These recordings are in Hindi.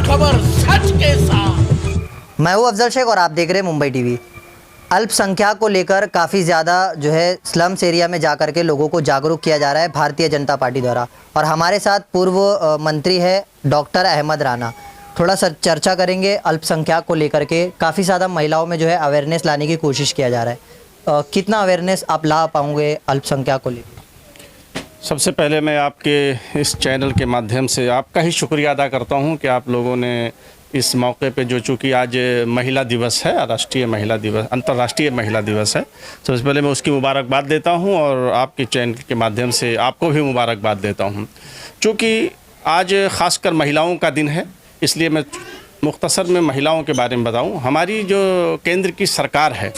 खबर सच के साथ। मैं हूं अफजल शेख और आप देख रहे हैं मुंबई टीवी। अल्पसंख्यक को लेकर काफ़ी ज़्यादा जो है स्लम्स एरिया में जाकर के लोगों को जागरूक किया जा रहा है भारतीय जनता पार्टी द्वारा। और हमारे साथ पूर्व मंत्री है डॉक्टर अहमद राना। थोड़ा सा चर्चा करेंगे अल्पसंख्यक को लेकर के। काफ़ी ज़्यादा महिलाओं में जो है अवेयरनेस लाने की कोशिश किया जा रहा है। कितना अवेयरनेस आप ला पाओगे अल्पसंख्यक को लेकर? सबसे पहले मैं आपके इस चैनल के माध्यम से आपका ही शुक्रिया अदा करता हूं कि आप लोगों ने इस मौके पे जो चूँकि आज महिला दिवस है, राष्ट्रीय महिला दिवस, अंतर्राष्ट्रीय महिला दिवस है, सबसे पहले मैं उसकी मुबारकबाद देता हूं और आपके चैनल के माध्यम से आपको भी मुबारकबाद देता हूं। चूँकि आज ख़ासकर महिलाओं का दिन है, इसलिए मैं मुख्तसर में महिलाओं के बारे में बताऊँ। हमारी जो केंद्र की सरकार है,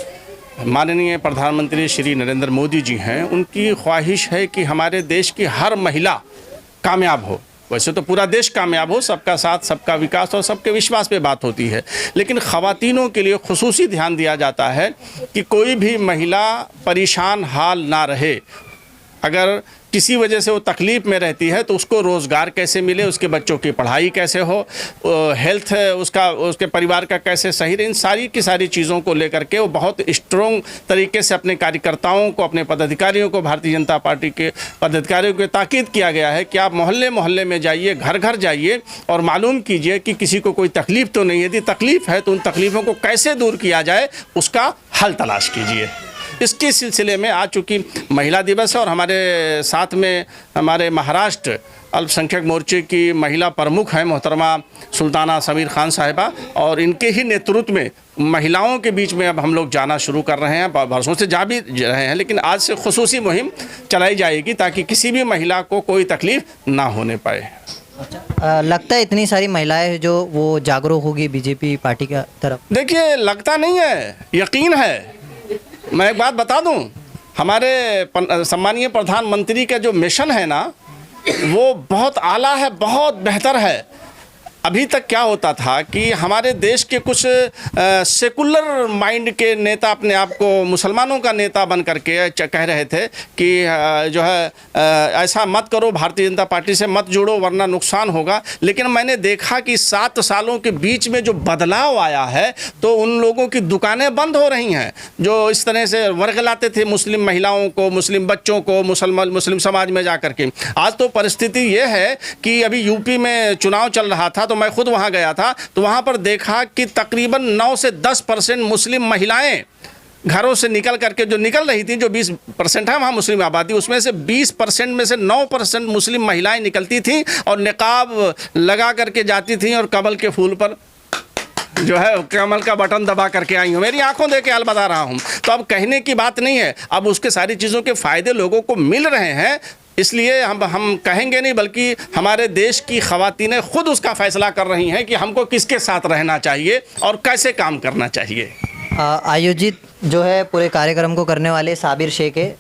माननीय प्रधानमंत्री श्री नरेंद्र मोदी जी हैं, उनकी ख्वाहिश है कि हमारे देश की हर महिला कामयाब हो। वैसे तो पूरा देश कामयाब हो, सबका साथ सबका विकास और सबके विश्वास पे बात होती है, लेकिन ख़वातीनों के लिए खुसूसी ध्यान दिया जाता है कि कोई भी महिला परेशान हाल ना रहे। अगर किसी वजह से वो तकलीफ़ में रहती है तो उसको रोज़गार कैसे मिले, उसके बच्चों की पढ़ाई कैसे हो, हेल्थ उसके परिवार का कैसे सही रहे, इन सारी की सारी चीज़ों को लेकर के वो बहुत स्ट्रॉन्ग तरीके से अपने कार्यकर्ताओं को, अपने पदाधिकारियों को, भारतीय जनता पार्टी के पदाधिकारियों को ताकीद किया गया है कि आप मोहल्ले मोहल्ले में जाइए, घर घर जाइए और मालूम कीजिए कि किसी को कोई तकलीफ़ तो नहीं है। यदि तकलीफ़ है तो उन तकलीफ़ों को कैसे दूर किया जाए, उसका हल तलाश कीजिए। इसके सिलसिले में आज चूँकि महिला दिवस है और हमारे साथ में हमारे महाराष्ट्र अल्पसंख्यक मोर्चे की महिला प्रमुख हैं मोहतरमा सुल्ताना समीर खान साहिबा, और इनके ही नेतृत्व में महिलाओं के बीच में अब हम लोग जाना शुरू कर रहे हैं। वर्षों से जा भी रहे हैं, लेकिन आज से खुसूसी मुहिम चलाई जाएगी ताकि किसी भी महिला को कोई तकलीफ़ ना होने पाए। लगता है इतनी सारी महिलाएं जो वो जागरूक होगी बीजेपी पार्टी की तरफ? देखिए, लगता नहीं है, यकीन है। मैं एक बात बता दूं, हमारे सम्मानीय प्रधानमंत्री का जो मिशन है ना, वो बहुत आला है, बहुत बेहतर है। अभी तक क्या होता था कि हमारे देश के कुछ सेकुलर माइंड के नेता अपने आप को मुसलमानों का नेता बन करके कह रहे थे कि जो है ऐसा मत करो, भारतीय जनता पार्टी से मत जुड़ो वरना नुकसान होगा। लेकिन मैंने देखा कि 7 सालों के बीच में जो बदलाव आया है, तो उन लोगों की दुकानें बंद हो रही हैं जो इस तरह से वर्गलाते थे मुस्लिम महिलाओं को, मुस्लिम बच्चों को, मुस्लिम समाज में जा कर के। आज तो परिस्थिति ये है कि अभी यूपी में चुनाव चल रहा था, तो मैं खुद वहां गया था, तो वहां पर देखा कि तकरीबन 9 से 10% मुस्लिम महिलाएं घरों से निकल करके जो निकल रही थी, जो 20% है वहाँ मुस्लिम आबादी, उसमें से 20% में से 9% मुस्लिम महिलाएं निकलती थीं और निकाब लगा करके जाती थीं और कमल के फूल पर जो है कमल का बटन दबा करके आई हूँ। मेरी आंखों देख के हाल बता रहा हूँ। तो अब कहने की बात नहीं है, अब उसके सारी चीज़ों के फ़ायदे लोगों को मिल रहे हैं। इसलिए हम कहेंगे नहीं, बल्कि हमारे देश की ख़वातीनें खुद उसका फ़ैसला कर रही हैं कि हमको किसके साथ रहना चाहिए और कैसे काम करना चाहिए। आयोजित जो है पूरे कार्यक्रम को करने वाले साबिर शेख है,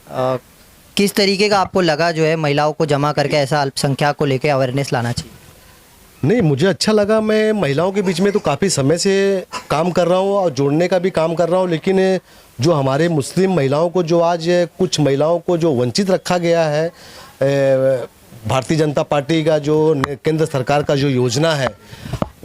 किस तरीके का आपको लगा जो है महिलाओं को जमा करके ऐसा अल्पसंख्यक को लेकर अवेयरनेस लाना चाहिए? नहीं, मुझे अच्छा लगा। मैं महिलाओं के बीच में तो काफ़ी समय से काम कर रहा हूँ और जोड़ने का भी काम कर रहा हूँ, लेकिन जो हमारे मुस्लिम महिलाओं को, जो आज कुछ महिलाओं को जो वंचित रखा गया है, भारतीय जनता पार्टी का जो केंद्र सरकार का जो योजना है,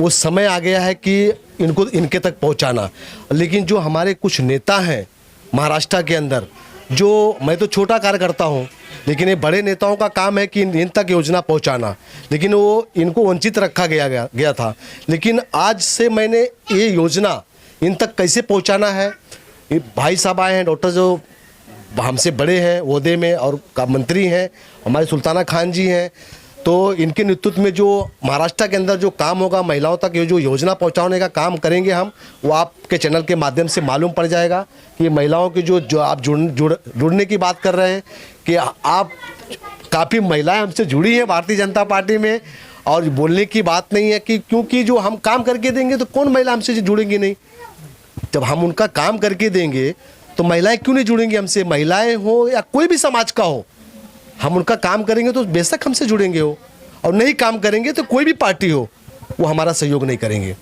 वो समय आ गया है कि इनको इनके तक पहुँचाना। लेकिन जो हमारे कुछ नेता हैं महाराष्ट्र के अंदर, जो मैं तो छोटा कार्य करता हूँ, लेकिन ये बड़े नेताओं का काम है कि इन तक योजना पहुंचाना, लेकिन वो इनको वंचित रखा गया था। लेकिन आज से मैंने ये योजना इन तक कैसे पहुंचाना है, ये भाई साहब आए हैं, डॉक्टर जो हमसे बड़े हैं ओहदे में और मंत्री हैं, हमारे सुल्ताना खान जी हैं, तो इनके नेतृत्व में जो महाराष्ट्र के अंदर जो काम होगा, महिलाओं तक ये जो योजना पहुंचाने का काम करेंगे हम, वो आपके चैनल के माध्यम से मालूम पड़ जाएगा कि महिलाओं की जो आप जुड़ने की बात कर रहे हैं, कि आप काफ़ी महिलाएं हमसे जुड़ी हैं भारतीय जनता पार्टी में, और बोलने की बात नहीं है कि क्योंकि जो हम काम करके देंगे तो कौन महिला हमसे जुड़ेंगी नहीं। जब हम उनका काम करके देंगे तो महिलाएं क्यों नहीं जुड़ेंगी हमसे? महिलाएं हो या कोई भी समाज का हो, हम उनका काम करेंगे तो बेशक हमसे जुड़ेंगे हो, और नहीं काम करेंगे तो कोई भी पार्टी हो वो हमारा सहयोग नहीं करेंगे।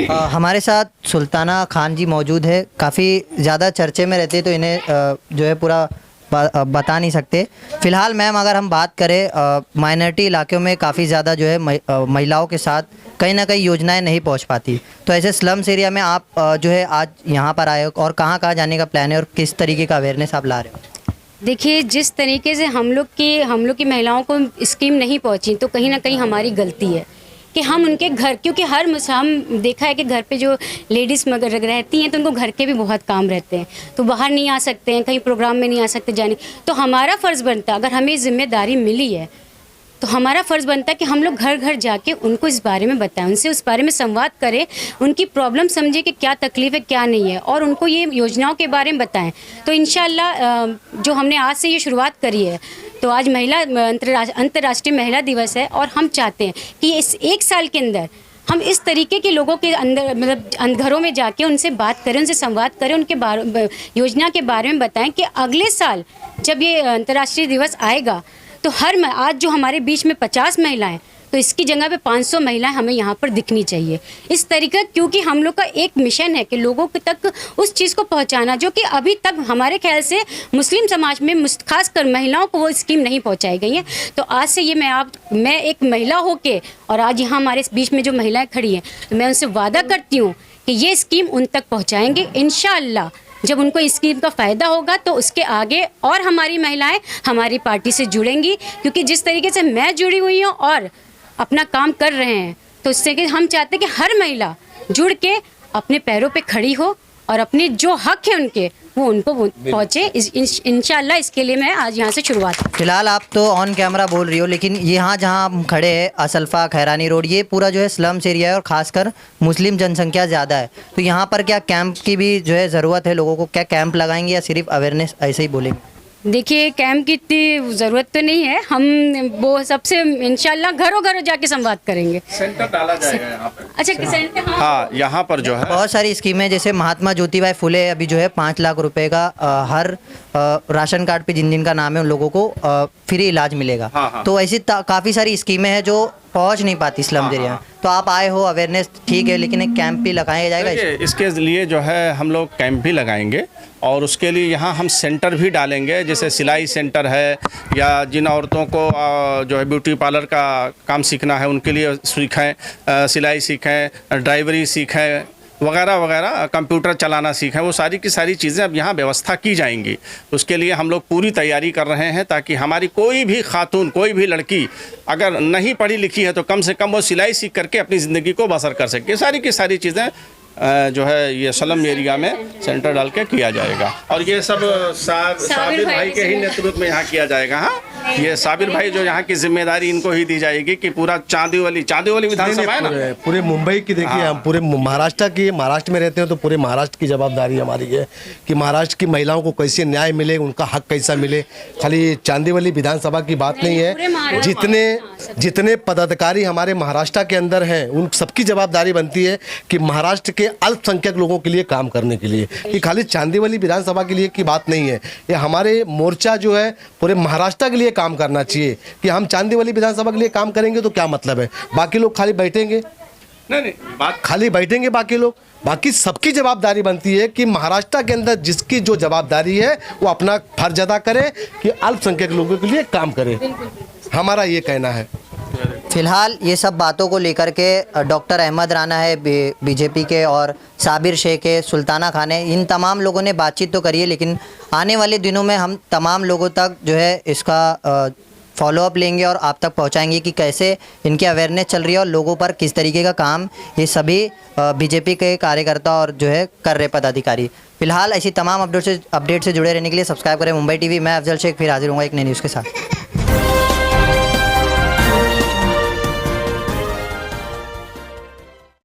हमारे साथ सुल्ताना खान जी मौजूद है, काफ़ी ज़्यादा चर्चे में रहते, तो इन्हें जो है पूरा बता नहीं सकते। फ़िलहाल मैम अगर हम बात करें माइनॉरिटी इलाकों में काफ़ी ज़्यादा जो है महिलाओं के साथ कहीं ना कहीं योजनाएं नहीं पहुंच पाती, तो ऐसे स्लम्स एरिया में आप जो है आज यहाँ पर आए हो और कहाँ कहाँ जाने का प्लान है और किस तरीके का अवेयरनेस आप ला रहे हो? देखिए, जिस तरीके से हम लोग की महिलाओं को स्कीम नहीं पहुंची, तो कहीं ना कहीं हमारी गलती है कि हम उनके घर, क्योंकि हम देखा है कि घर पे जो लेडीज़ मगर रहती हैं तो उनको घर के भी बहुत काम रहते हैं, तो बाहर नहीं आ सकते हैं, कहीं प्रोग्राम में नहीं आ सकते जाने, तो हमारा फ़र्ज़ बनता है, अगर हमें जिम्मेदारी मिली है तो हमारा फ़र्ज़ बनता है कि हम लोग घर घर जाके उनको इस बारे में बताएं, उनसे उस बारे में संवाद करें, उनकी प्रॉब्लम समझे कि क्या तकलीफ़ है क्या नहीं है, और उनको ये योजनाओं के बारे में बताएं। तो इंशाअल्लाह जो हमने आज से ये शुरुआत करी है, तो आज अंतर्राष्ट्रीय महिला दिवस है, और हम चाहते हैं कि इस 1 साल के अंदर हम इस तरीके के लोगों के अंदर मतलब घरों में जाके उनसे बात करें, उनसे संवाद करें, उनके योजना के बारे में बताएं कि अगले साल जब ये अंतर्राष्ट्रीय दिवस आएगा तो आज जो हमारे बीच में 50 महिलाएं, तो इसकी जगह पे 500 महिलाएं हमें यहाँ पर दिखनी चाहिए। इस तरीके, क्योंकि हम लोग का एक मिशन है कि लोगों तक उस चीज़ को पहुँचाना जो कि अभी तक हमारे ख्याल से मुस्लिम समाज में खासकर महिलाओं को वो स्कीम नहीं पहुँचाई गई है। तो आज से ये मैं एक महिला होके और आज यहाँ हमारे बीच में जो महिलाएँ खड़ी हैं, तो मैं उनसे वादा करती हूँ कि ये स्कीम उन तक पहुँचाएँगे इंशाअल्लाह। जब उनको इस स्कीम का फ़ायदा होगा तो उसके आगे और हमारी महिलाएं हमारी पार्टी से जुड़ेंगी, क्योंकि जिस तरीके से मैं जुड़ी हुई हूँ और अपना काम कर रहे हैं, तो उससे कि हम चाहते हैं कि हर महिला जुड़ के अपने पैरों पे खड़ी हो और अपने जो हक है उनके वो उनको पहुँचे। इंशाअल्लाह इसके लिए मैं आज यहाँ से शुरुआत। फिलहाल आप तो ऑन कैमरा बोल रही हो, लेकिन यहाँ जहाँ हम खड़े हैं असल्फा खैरानी रोड, ये पूरा जो है स्लम्स एरिया है और ख़ासकर मुस्लिम जनसंख्या ज़्यादा है, तो यहाँ पर क्या कैंप की भी जो है ज़रूरत है लोगों को? क्या कैंप लगाएंगे या सिर्फ अवेयरनेस ऐसे ही बोलेंगे? देखिए, कैंप की इतनी ज़रूरत तो नहीं है, हम वो सबसे इंशाल्लाह घरों घरों जाके संवाद करेंगे। सेंटर डाला जाएगा यहाँ पे। अच्छा, सेंटर, हाँ, यहाँ पर जो है बहुत सारी स्कीमें, जैसे महात्मा ज्योतिबाई फुले अभी जो है 5 लाख रुपए का हर राशन कार्ड पे जिन का नाम है उन लोगों को फ्री इलाज मिलेगा। हाँ। तो ऐसी काफ़ी सारी स्कीमें हैं जो पहुंच नहीं पाती स्लम एरिया में। तो आप आए हो, अवेयरनेस ठीक है, लेकिन एक कैंप भी लगाया जाएगा। इसके लिए जो है हम लोग कैंप भी लगाएंगे और उसके लिए यहाँ हम सेंटर भी डालेंगे, जैसे सिलाई सेंटर है या जिन औरतों को जो है ब्यूटी पार्लर का काम सीखना है उनके लिए सीखें, सिलाई सीखें, ड्राइवरी सीखें, वगैरह वगैरह, कंप्यूटर चलाना सीखें, वो सारी की सारी चीज़ें अब यहाँ व्यवस्था की जाएंगी। उसके लिए हम लोग पूरी तैयारी कर रहे हैं ताकि हमारी कोई भी खातून, कोई भी लड़की अगर नहीं पढ़ी लिखी है तो कम से कम वो सिलाई सीख करके अपनी ज़िंदगी को बसर कर सके। सारी की सारी चीज़ें जो है ये स्लम एरिया में सेंटर डाल के किया जाएगा, और ये सब साबिर भाई के ही नेतृत्व में यहाँ किया जाएगा। हाँ, ये साबिर भाई जो यहाँ की जिम्मेदारी इनको ही दी जाएगी कि पूरा चांदीवली विधानसभा है ना, पूरे मुंबई की देखिए। हम पूरे महाराष्ट्र में रहते हैं, तो पूरे महाराष्ट्र की जवाबदारी हमारी है कि महाराष्ट्र की महिलाओं को कैसे न्याय मिले, उनका हक कैसा मिले। खाली चांदीवली विधानसभा की बात नहीं है, जितने पदाधिकारी हमारे महाराष्ट्र के अंदर हैं उन सबकी जवाबदारी बनती है कि महाराष्ट्र के अल्पसंख्यक लोगों के लिए काम करने के लिए, कि खाली चांदीवली विधानसभा के लिए की बात नहीं है। ये हमारे मोर्चा जो है पूरे महाराष्ट्र के लिए काम करना चाहिए कि हम चांदीवली विधानसभा के लिए काम करेंगे तो क्या मतलब है, बाकी लोग खाली बैठेंगे? नहीं, बात खाली बैठेंगे बाकी लोग? बाकी सबकी जवाबदारी बनती है कि महाराष्ट्र के अंदर जिसकी जो जवाबदारी है वो अपना फर्ज अदा करे कि अल्पसंख्यक लोगों के लिए काम करे। हमारा ये कहना है। फिलहाल ये सब बातों को लेकर के डॉक्टर अहमद राना है बीजेपी के, और साबिर शेख है, सुल्ताना खान है, इन तमाम लोगों ने बातचीत तो करी है, लेकिन आने वाले दिनों में हम तमाम लोगों तक जो है इसका फॉलोअप लेंगे और आप तक पहुंचाएंगे कि कैसे इनकी अवेयरनेस चल रही है और लोगों पर किस तरीके का काम ये सभी बीजेपी के कार्यकर्ता और जो है कर रहे पदाधिकारी। फिलहाल ऐसी तमाम अपडेट से जुड़े रहने के लिए सब्सक्राइब करें मुंबई टीवी। मैं अफजल शेख फिर हाजिर हूँगा एक नई न्यूज़ के साथ।